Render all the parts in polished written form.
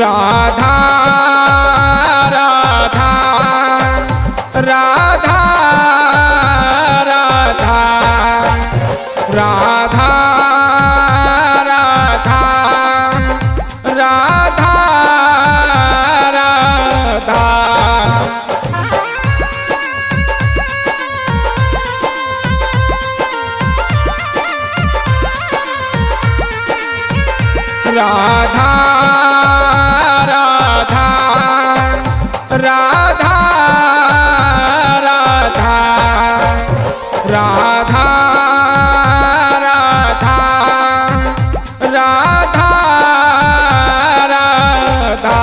राधा राधा राधा राधा राधा राधा राधा राधा राधा राधा राधा राधा राधा राधा राधा राधा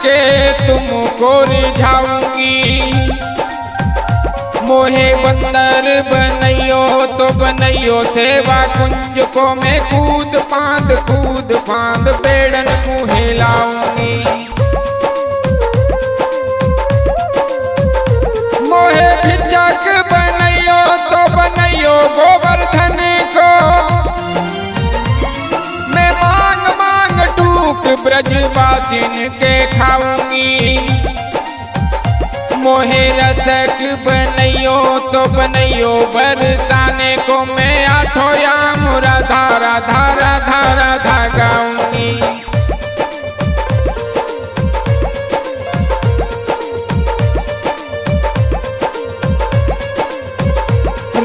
के तुमको रिझाऊंगी। मोहे बंदर बनइयो तो बनइयो सेवा कुंज को मैं कूद फांद बेड़न को हिलाऊंगी। मोहे भिचक बनइयो तो बनइयो गोवर्धन को मैं मांग मांग टूक ब्रजवासिन के खाऊंगी। मोहे रसक बनइयो तो बनइयो बरसाने को मैं आठों याम राधा राधा राधा राधा गाऊंगी।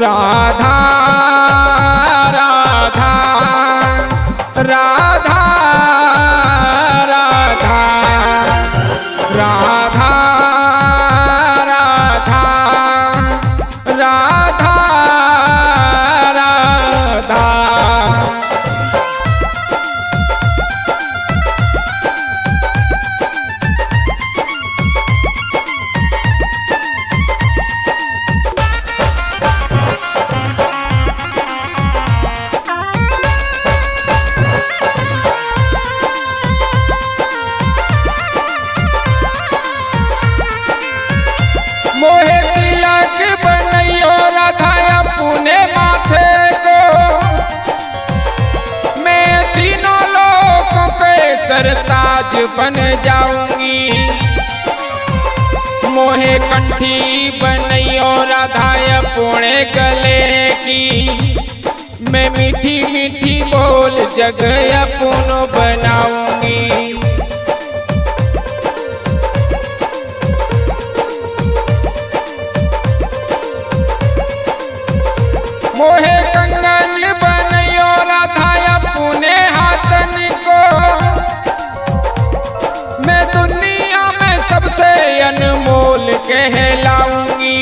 राधा राधा राधा राधा राधा राधा राधा राधा मोहे तिलक बनइयो राधा अपने माथे को मैं तीनों लोगों के सरताज बन जाऊंगी। मोहे कंठी बनइयो राधा अपने गले की मैं मीठी मीठी बोल जगह अपनो बनाऊंगी। मोहे कंगन बनइयो राधा अपने हाथन को मैं दुनिया में सबसे अनमोल कहलाऊंगी।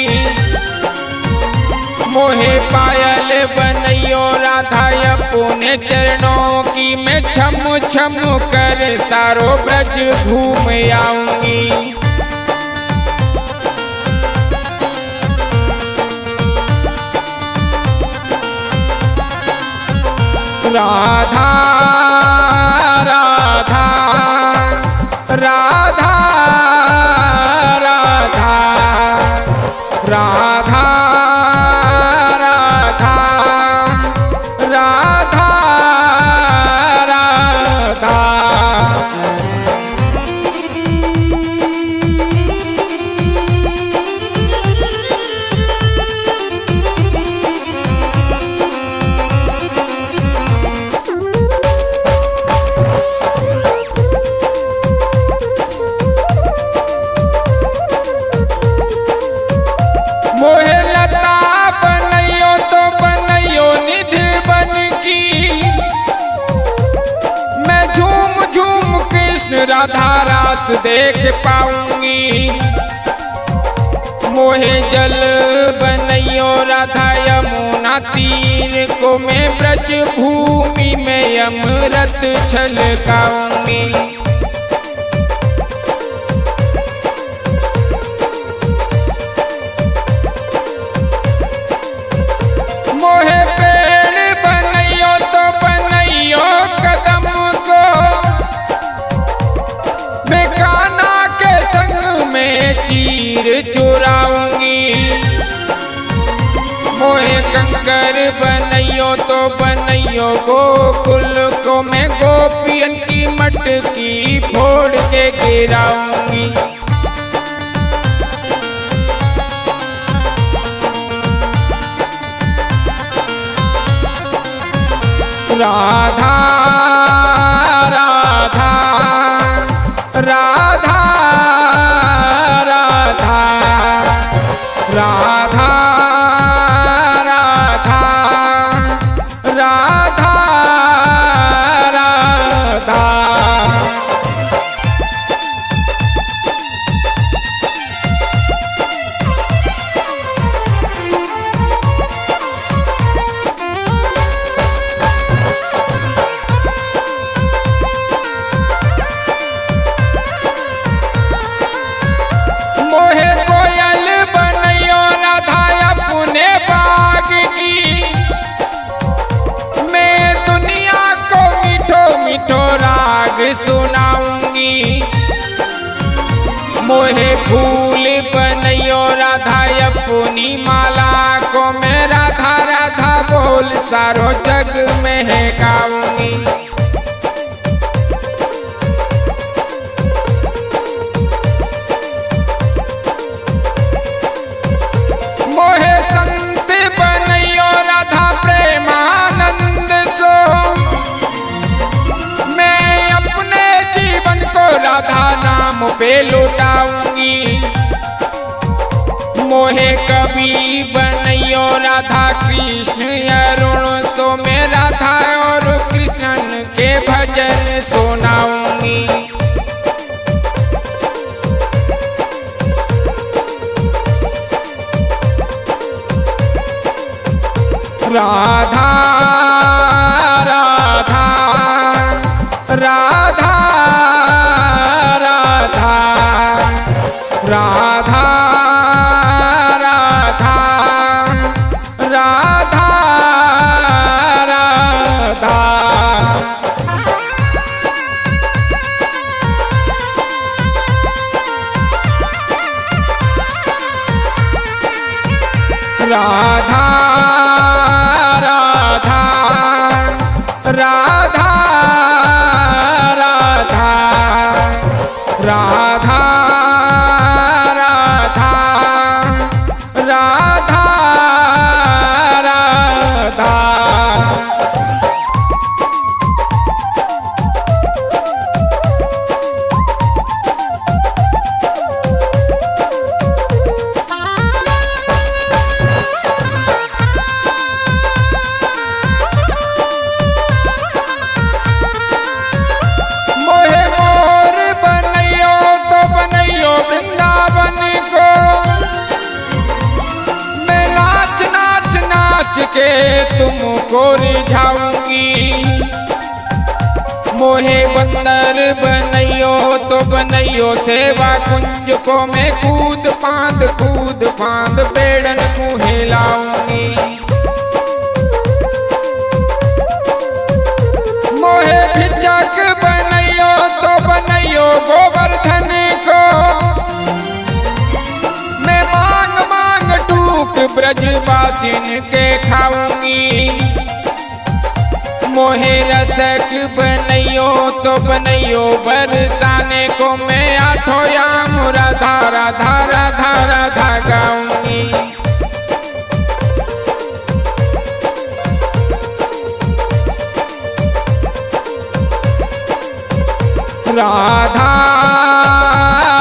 मोहे पायल बनइयो राधा अपने चरणों की मैं छम छम कर सारो ब्रज घूम आऊंगी। राधा राधा राधा राधा राधा राधा राधा राधा मोहे लता बनइयो तो बनइयो निधि बन की मैं झूम झूम कृष्ण राधा रास देख पाऊंगी। मोहे जल बनइयो राधा यमुना तीर को मैं ब्रज भूमि में अमृत छलकाऊंगी। चीर चुराऊंगी। मोहे कंकर बनैयो तो बनैयो गोकुल को मैं गोपियन की मटकी फोड़ के गिराऊंगी। राधा राधा राधा राधा राधा राधा राधा राधा। मोहे कोयल बनैयो राधा अपने बाग की। मैं दुनिया को मीठो मीठो राग सुनाऊंगी। मोहे फूल बनैयो राधा अपनी माला को मैं राधा राधा बोल सारो जग महकाऊंगी। मोहे संत बनैयो राधा प्रेमानंद सो। मैं अपने जीवन को राधा नाम पे लुटाऊंगी। मोहे कवि बनैयो राधा कृष्ण अरुण सो। मैं राधा और कृष्ण के भजन सुनाऊंगी। राधा राधा राधा राधा राधा राधा राधा राधा। राधा राधा राधा राधा राधा राधा राधा राधा। मोहे मोर बनैयो तो बनैयो वृंदावन को। मैं नाच नाच नाच के तुमको रिझाऊंगी। मोहे बंदर बनैयो तो बनैयो सेवा कुंज को मैं कूद फांद बेड़न को हिलाऊंगी। मोहे भिक्षक बनैयो तो बनैयो गोवर्धन को। मैं मांग मांग टूक ब्रजवासिन के खाऊंगी। मोहे रसक बनैयो तो बनैयो बरसाने को मैं आठों याम राधा राधा राधा राधा गाऊंगी। राधा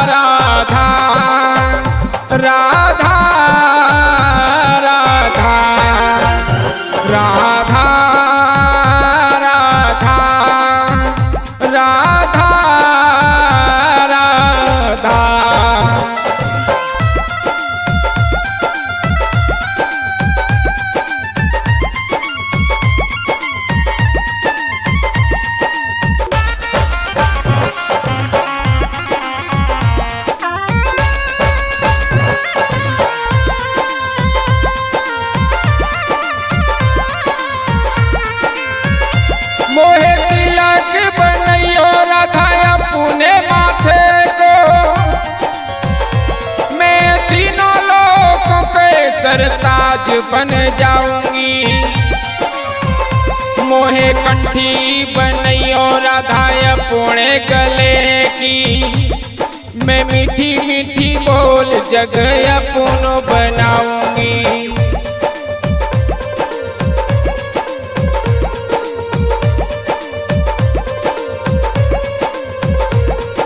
राधा राधा राधा राधा राधा राधा बन जाऊंगी। मोहे कंठी बनैयो राधा अपने गले की, मैं मीठी मीठी बोल जग अपनो बनाऊंगी।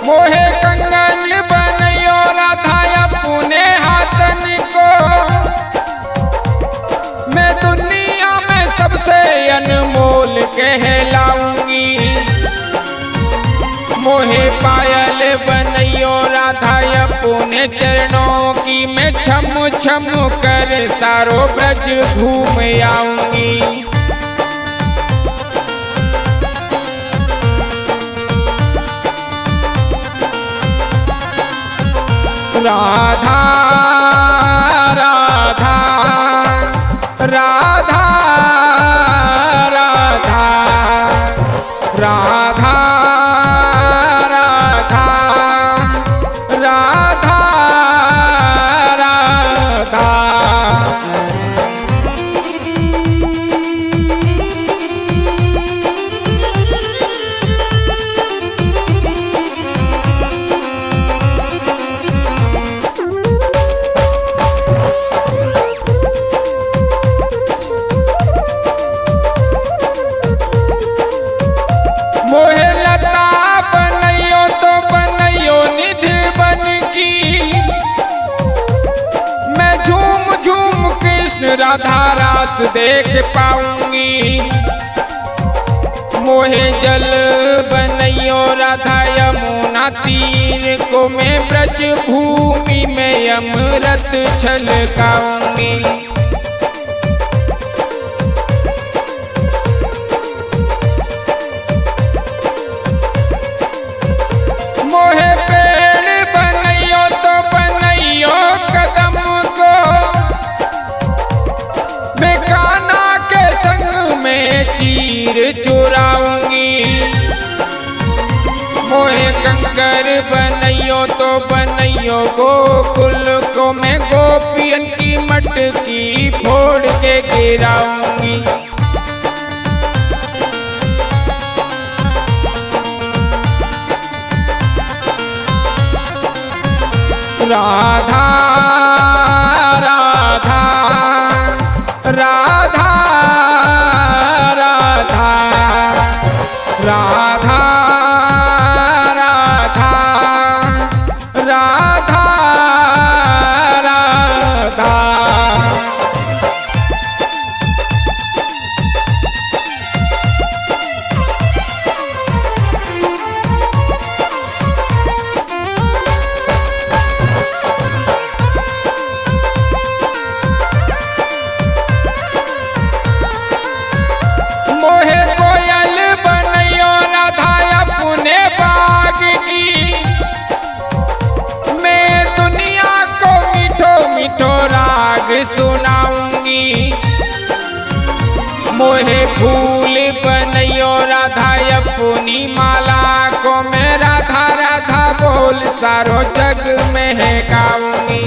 मोहे कंगन बनैयो राधा अपने हाथन को, मैं दुनिया में सबसे अनमोल कहलाऊंगी। मोहे पायल बनैयो राधा अपने चरणों की, मैं छम छम कर सारो ब्रज घूम आऊंगी। राधा राधा राधा राधा राधा राधा राधा राधा। मोहे लता बनैयो तो बनैयो निधि बन की, मैं झूम झूम कृष्ण राधा रास देख पाऊंगी। मोहे जल बनैयो राधा यमुना तीर को, मैं ब्रज भूमि में अमृत छलकाऊंगी। मोहे पेड़ बनैयो तो बनैयो कदम को, मैं कान्हा के संग में चीर चुराऊंगी। मोहे कंकर बनैयो तो बनैयो गोकुल को, मैं गोपियन की मटकी फोड़ के गिराऊंगी। राधा राधा राधा राधा राधा राधा राधा राधा। मोहे कोयल बनैयो राधा अपने बाग की, मैं दुनिया को मीठो मीठो राग सुनाऊंगी। मोहे फूल बनैयो राधा अपनी माला को, मैं राधा राधा बोल सारो जग महकाऊंगी।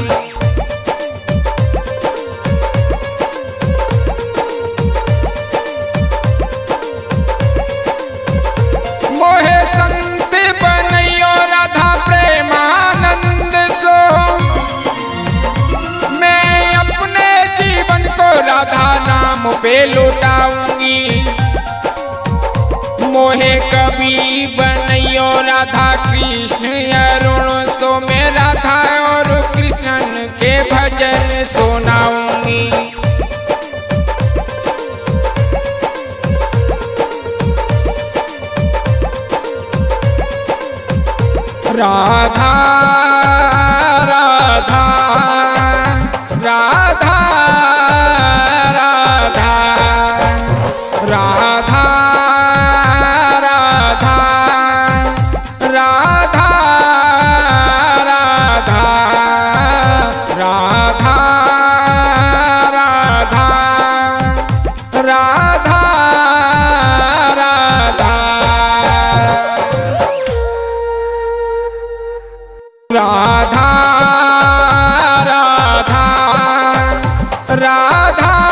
मोहे संत बनैयो राधा प्रेमानंद सो, मैं अपने जीवन को राधा नाम पे लुटाऊंगी। मोहे कवि बनैयो राधा कृष्ण अरुण सो, मैं राधा और कृष्ण के भजन सुनाऊंगी। राधा राधा राधा राधा राधा राधा राधा राधा राधा राधा राधा राधा राधा राधा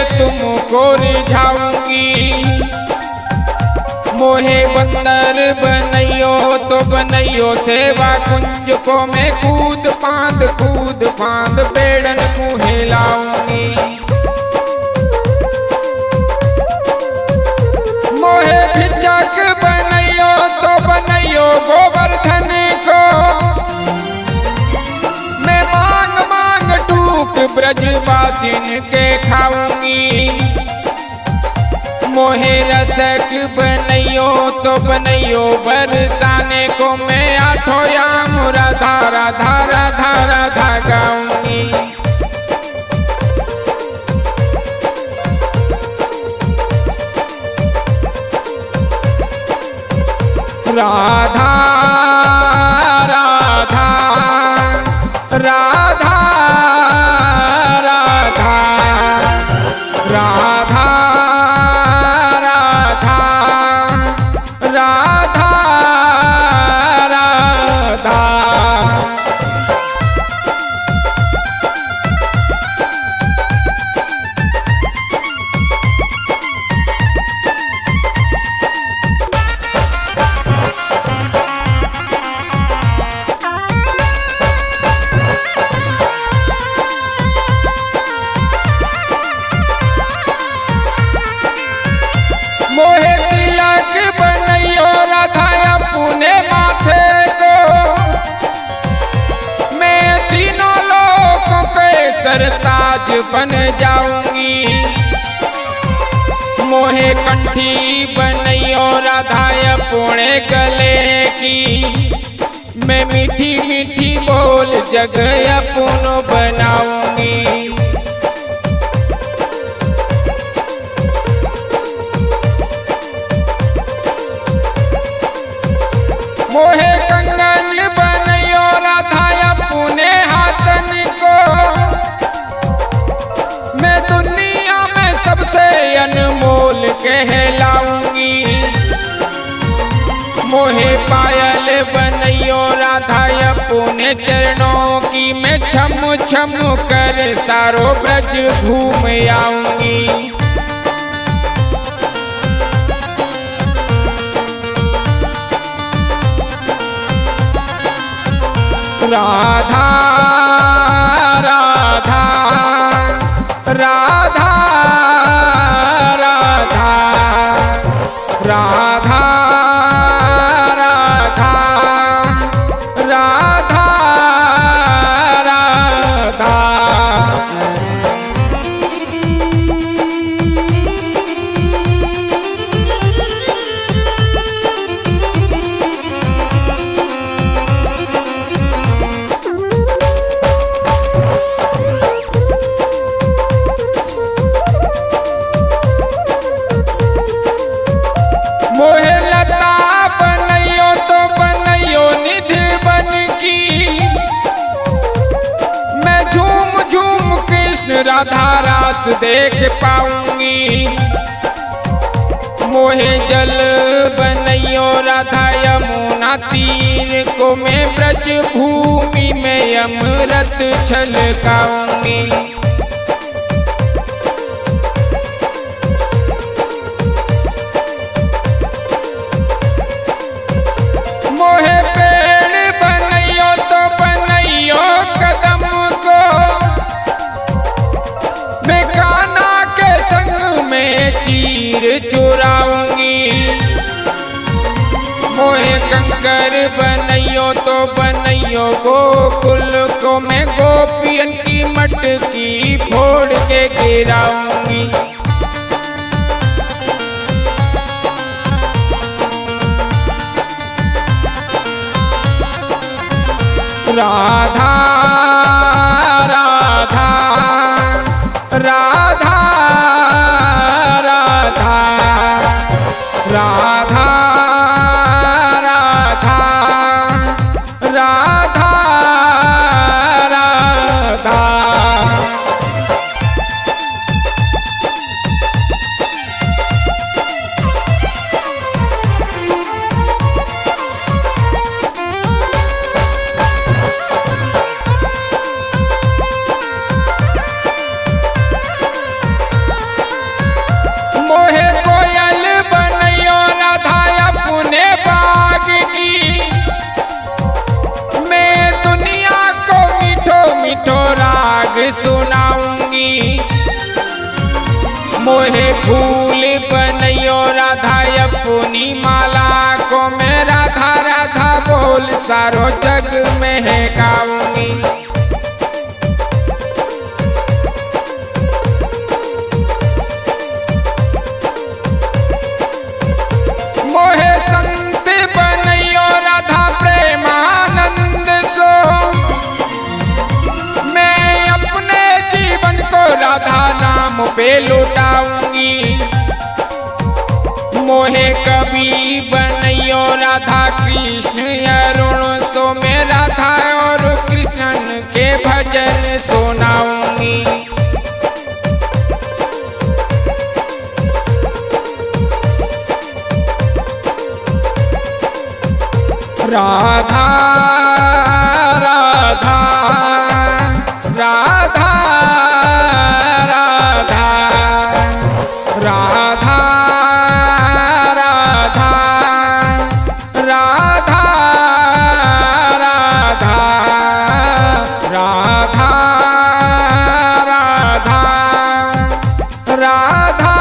तुमको रिझाऊंगी। मोहे बंदर बनैयो तो बनैयो सेवा कुंज को मैं कूद फांद बेड़न को हिलाऊंगी। मोहे भिचक बनैयो तो बनैयो गोवर्धन को मैं मांग मांग टूक ब्रजवासिन के खाऊंगी। मोहे रसक बनैयो तो बनैयो बरसाने को मैं आठों याम धारा धारा धारा धागाऊंगी। राधा राधा राधा राधा राधा राधा राधा। मोहे तिलक बनैयो राधा अपने माथे को मैं तीनों लोगों के सरताज बन जाऊंगी। मोहे कंठी बनैयो राधा अपने गले की मैं मीठी मीठी बोल जगह अपनो बनाऊंगी। मोहे कंगन बनैयो राधा अपने हाथन को मैं दुनिया में सबसे अनमोल कहलाऊंगी। मोहे पायल बनैयो राधा अपने चरणों की मैं छम छम कर सारो ब्रज घूम आऊंगी। राधा राधा राधा राधा राधा राधा राधा राधा। मोहे लता बनैयो तो बनैयो निधि बन की मैं झूम झूम कृष्ण राधा रास देख पाऊंगी। मोहे जल बनैयो राधा यमुना तीर को मैं ब्रज भूमि में अमृत छलकाऊंगी। मोहे पेड़ बनैयो तो बनैयो कदम को मैं कान्हा के संग में चीर चुराऊंगी। मोहे कंकर बनैयो तो बनैयो गोकुल को मैं गोपियन की मटकी फोड़ के गिराऊंगी। राधा राधा राधा राधा राधा राधा राधा राधा। मोहे फूल बनैयो राधा अपनी माला को, मैं राधा राधा बोल सारो जग में है गाऊंगी। मोहे संत बनैयो राधा प्रेमानंद सो, मैं अपने जीवन को राधा नाम पे लुटाऊंगी। मोहे कवि बनैयो राधा कृष्ण अरुण सो, मैं राधा और कृष्ण के भजन सुनाऊंगी। राधा राधा राधा राधा राधा राधा राधा राधा राधा राधा राधा